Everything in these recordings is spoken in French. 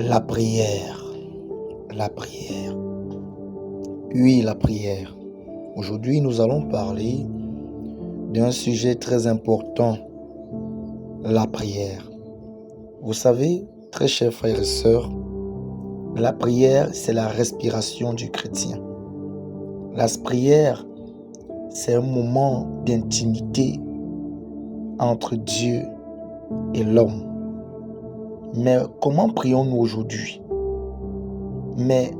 La prière, la prière. Oui, la prière. Aujourd'hui, nous allons parler d'un sujet très important, la prière. Vous savez, très chers frères et sœurs, la prière, c'est la respiration du chrétien. La prière, c'est un moment d'intimité entre Dieu et l'homme. Mais comment prions-nous aujourd'hui? Mais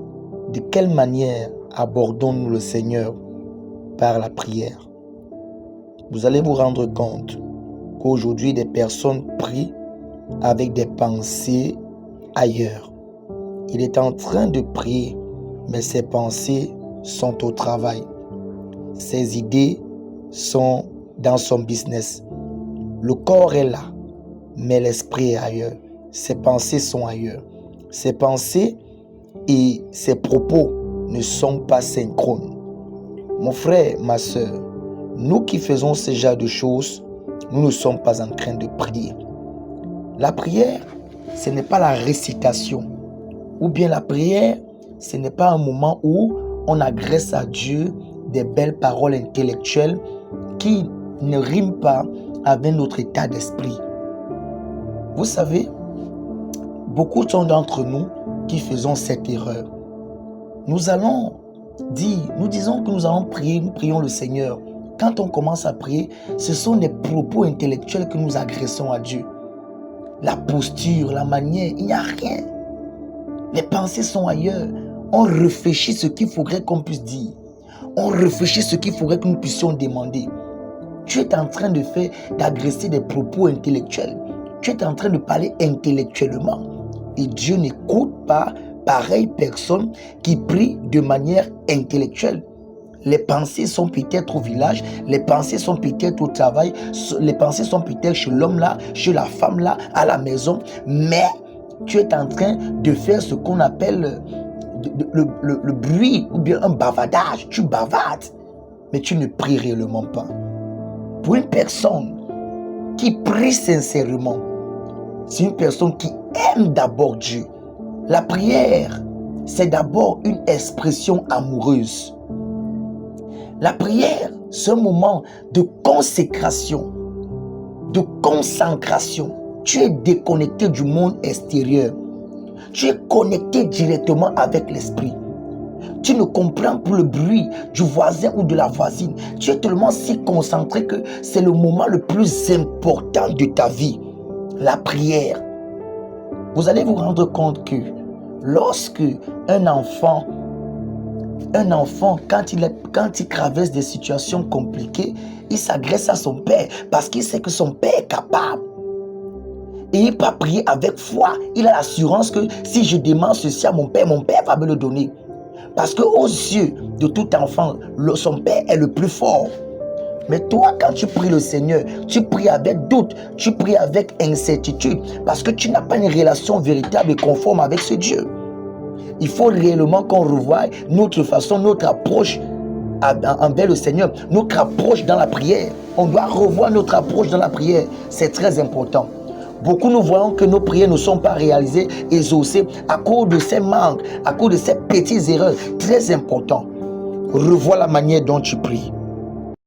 de quelle manière abordons-nous le Seigneur par la prière? Vous allez vous rendre compte qu'aujourd'hui, des personnes prient avec des pensées ailleurs. Il est en train de prier, mais ses pensées sont au travail. Ses idées sont dans son business. Le corps est là, mais l'esprit est ailleurs. Ses pensées sont ailleurs. Ses pensées et ses propos ne sont pas synchrones. Mon frère, ma soeur, nous qui faisons ce genre de choses, nous ne sommes pas en train de prier. La prière, ce n'est pas la récitation. Ou bien la prière, ce n'est pas un moment où on agresse à Dieu des belles paroles intellectuelles qui ne riment pas avec notre état d'esprit. Vous savez, beaucoup sont d'entre nous qui faisons cette erreur. Nous disons que nous allons prier, nous prions le Seigneur. Quand on commence à prier, ce sont des propos intellectuels que nous agressons à Dieu. La posture, la manière, il n'y a rien. Les pensées sont ailleurs. On réfléchit ce qu'il faudrait qu'on puisse dire. On réfléchit ce qu'il faudrait que nous puissions demander. Tu es en train d'agresser des propos intellectuels. Tu es en train de parler intellectuellement. Et Dieu n'écoute pas pareille personne qui prie de manière intellectuelle. Les pensées sont peut-être au village, les pensées sont peut-être au travail, les pensées sont peut-être chez l'homme là, chez la femme là, à la maison. Mais tu es en train de faire ce qu'on appelle le bruit ou bien un bavardage. Tu bavardes, mais tu ne pries réellement pas. Pour une personne qui prie sincèrement, c'est une personne qui aime d'abord Dieu. La prière, c'est d'abord une expression amoureuse. La prière, c'est un moment de consécration, de concentration. Tu es déconnecté du monde extérieur. Tu es connecté directement avec l'esprit. Tu ne comprends plus le bruit du voisin ou de la voisine. Tu es tellement si concentré que c'est le moment le plus important de ta vie. La prière. Vous allez vous rendre compte que lorsque un enfant, quand il traverse des situations compliquées, il s'agresse à son père parce qu'il sait que son père est capable. Et il va prier avec foi. Il a l'assurance que si je demande ceci à mon père va me le donner. Parce qu'aux yeux de tout enfant, son père est le plus fort. Mais toi, quand tu pries le Seigneur, tu pries avec doute, tu pries avec incertitude, parce que tu n'as pas une relation véritable et conforme avec ce Dieu. Il faut réellement qu'on revoie notre façon, notre approche envers le Seigneur, notre approche dans la prière. On doit revoir notre approche dans la prière. C'est très important. Beaucoup nous voyons que nos prières ne sont pas réalisées, exaucées à cause de ces manques, à cause de ces petites erreurs. Très important. Revois la manière dont tu pries.